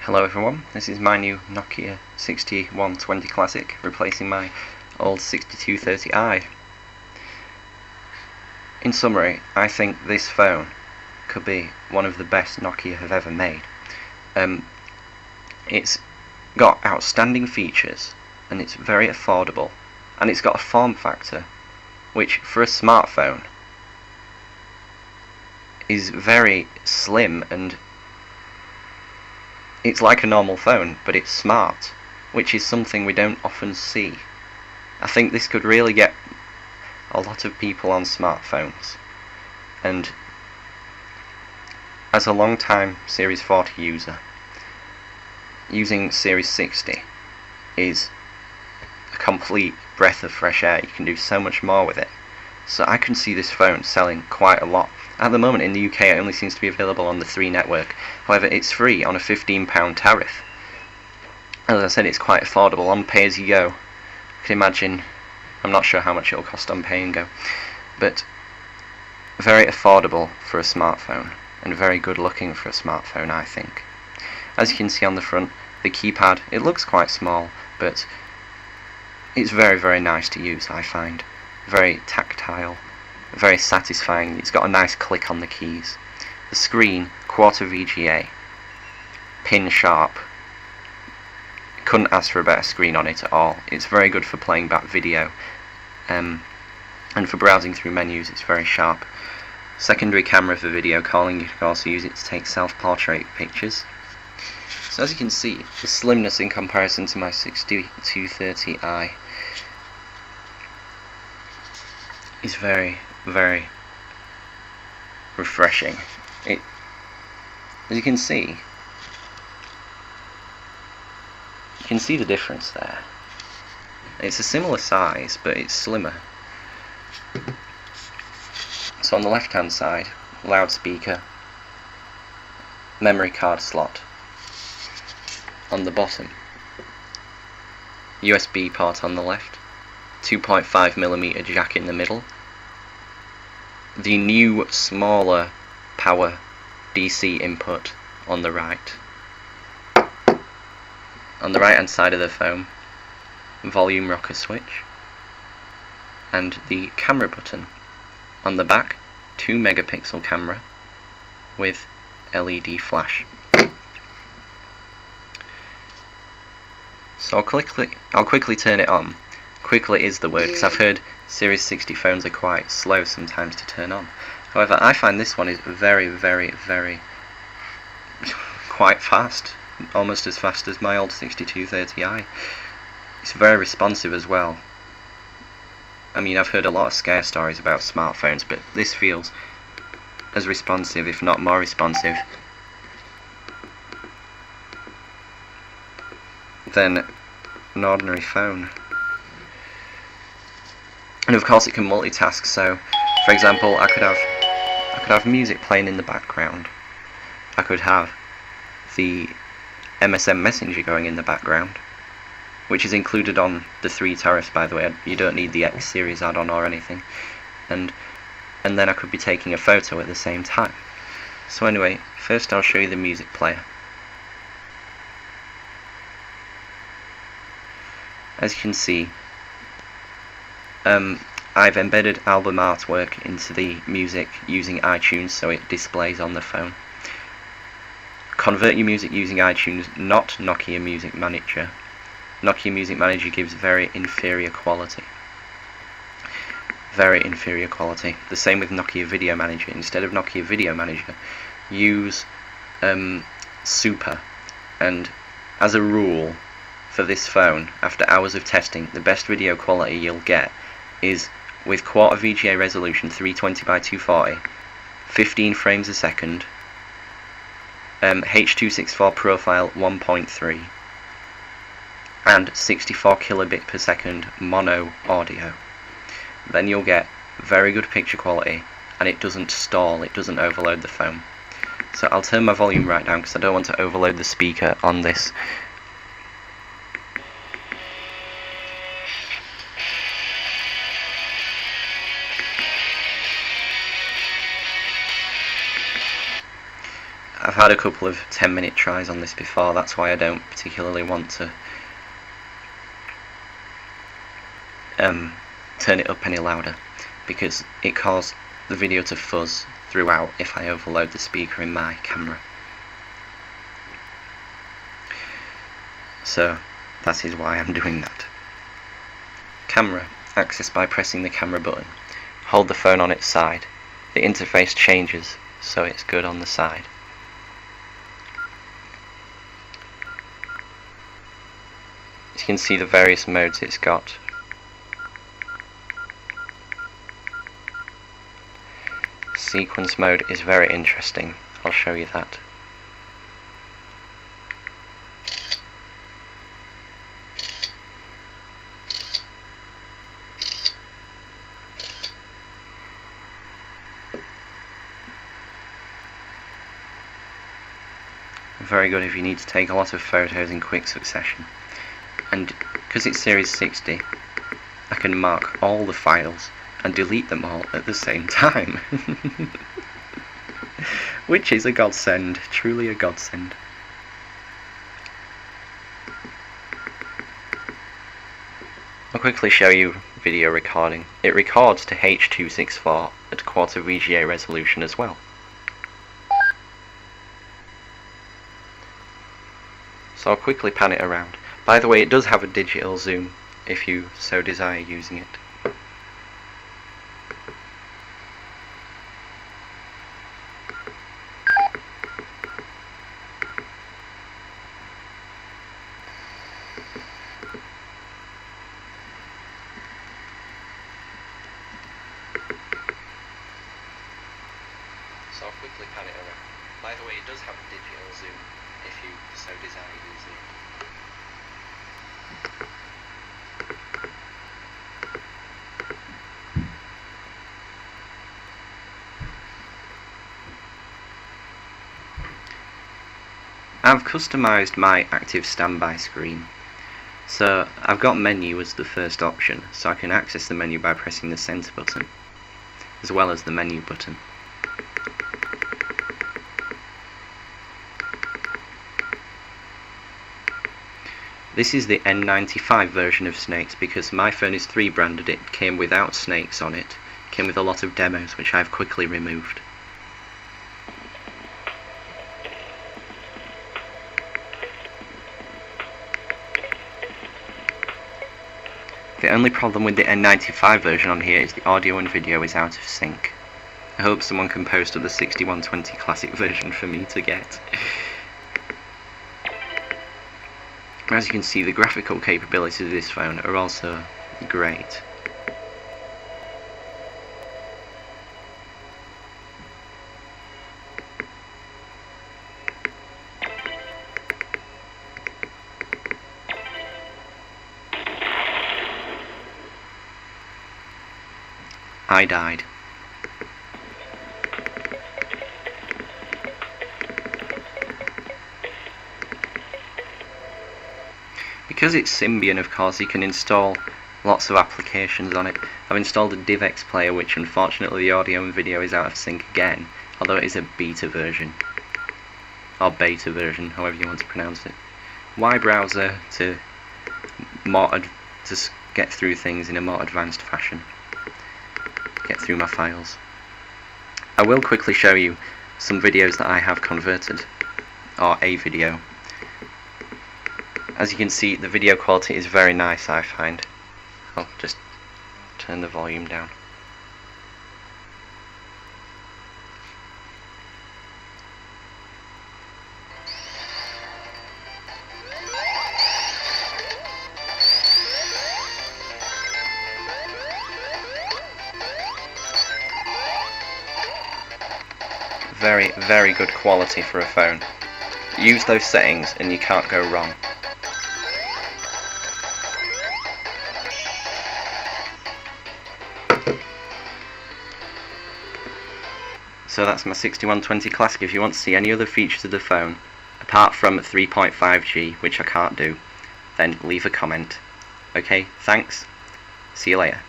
Hello everyone, this is my new Nokia 6120 Classic, replacing my old 6230i. In summary, I think this phone could be one of the best Nokia have ever made. It's got outstanding features, and it's very affordable, and it's got a form factor which, for a smartphone, is very slim, and it's like a normal phone, but it's smart, which is something we don't often see. I think this could really get a lot of people on smartphones, and as a long-time Series 40 user, using Series 60 is a complete breath of fresh air. You can do so much more with it. So I can see this phone selling quite a lot. At the moment in the UK it only seems to be available on the 3 network. However, it's free on a £15 tariff. As I said, it's quite affordable on pay-as-you-go. You can imagine, I'm not sure how much it'll cost on pay-and-go, but very affordable for a smartphone, and very good looking for a smartphone, I think. As you can see on the front, the keypad, it looks quite small, but it's very, very nice to use, I find. Very tactile, very satisfying. It's got a nice click on the keys. The screen, quarter VGA, pin sharp. Couldn't ask for a better screen on it at all. It's very good for playing back video, and for browsing through menus it's very sharp. Secondary camera for video calling. You can also use it to take self-portrait pictures. So as you can see, the slimness in comparison to my 6230i is very, very refreshing. As you can see the difference there. It's a similar size, but it's slimmer. So on the left hand side, loudspeaker, memory card slot. On the bottom, USB port on the left, 2.5mm jack in the middle, the new smaller power DC input on the right. On the right hand side of the phone, volume rocker switch, and the camera button. On the back, 2 megapixel camera with LED flash. So I'll quickly turn it on. Quickly is the word, because I've heard Series 60 phones are quite slow sometimes to turn on. However, I find this one is very, very, very quite fast. Almost as fast as my old 6230i. It's very responsive as well. I mean, I've heard a lot of scare stories about smartphones, but this feels as responsive, if not more responsive, than an ordinary phone. And of course it can multitask, so for example I could have music playing in the background. I could have the MSN Messenger going in the background, which is included on the 3 tariffs, by the way. You don't need the X series add-on or anything. And then I could be taking a photo at the same time. So anyway, first I'll show you the music player. As you can see, I've embedded album artwork into the music using iTunes, so it displays on the phone. Convert your music using iTunes, not Nokia Music Manager. Nokia Music Manager gives very inferior quality. Very inferior quality. The same with Nokia Video Manager. Instead of Nokia Video Manager, use Super. And as a rule, for this phone, after hours of testing, the best video quality you'll get is with quarter VGA resolution, 320x240, 15 frames a second, H.264 profile 1.3, and 64 kilobit per second mono audio. Then you'll get very good picture quality, and it doesn't stall, it doesn't overload the phone. So I'll turn my volume right down because I don't want to overload the speaker on this. I've had a couple of 10-minute tries on this before, that's why I don't particularly want to turn it up any louder, because it caused the video to fuzz throughout if I overload the speaker in my camera. So that is why I'm doing that. Camera, accessed by pressing the camera button. Hold the phone on its side. The interface changes, so it's good on the side. You can see the various modes it's got. Sequence mode is very interesting, I'll show you that. Very good if you need to take a lot of photos in quick succession. And because it's Series 60, I can mark all the files and delete them all at the same time. Which is a godsend, truly a godsend. I'll quickly show you video recording. It records to H.264 at quarter VGA resolution as well. So I'll quickly pan it around. By the way, it does have a digital zoom if you so desire using it. So I'll quickly pan it around. By the way, it does have a digital zoom if you so desire using it. I've customised my active standby screen. So I've got menu as the first option, so I can access the menu by pressing the centre button, as well as the menu button. This is the N95 version of Snakes, because my phone is 3 branded. It came without Snakes on it. It came with a lot of demos, which I've quickly removed. The only problem with the N95 version on here is the audio and video is out of sync. I hope someone can post up the 6120 classic version for me to get. As you can see, the graphical capabilities of this phone are also great. I died. Because it's Symbian, of course, you can install lots of applications on it. I've installed a DivX player, which unfortunately the audio and video is out of sync again, although it is a beta version. Or beta version, however you want to pronounce it. Y browser to get through things in a more advanced fashion. Get through my files. I will quickly show you some videos that I have converted, or a video. As you can see, the video quality is very nice, I find. I'll just turn the volume down. Very, very good quality for a phone. Use those settings and you can't go wrong. So that's my 6120 Classic. If you want to see any other features of the phone, apart from 3.5G, which I can't do, then leave a comment. Okay, thanks. See you later.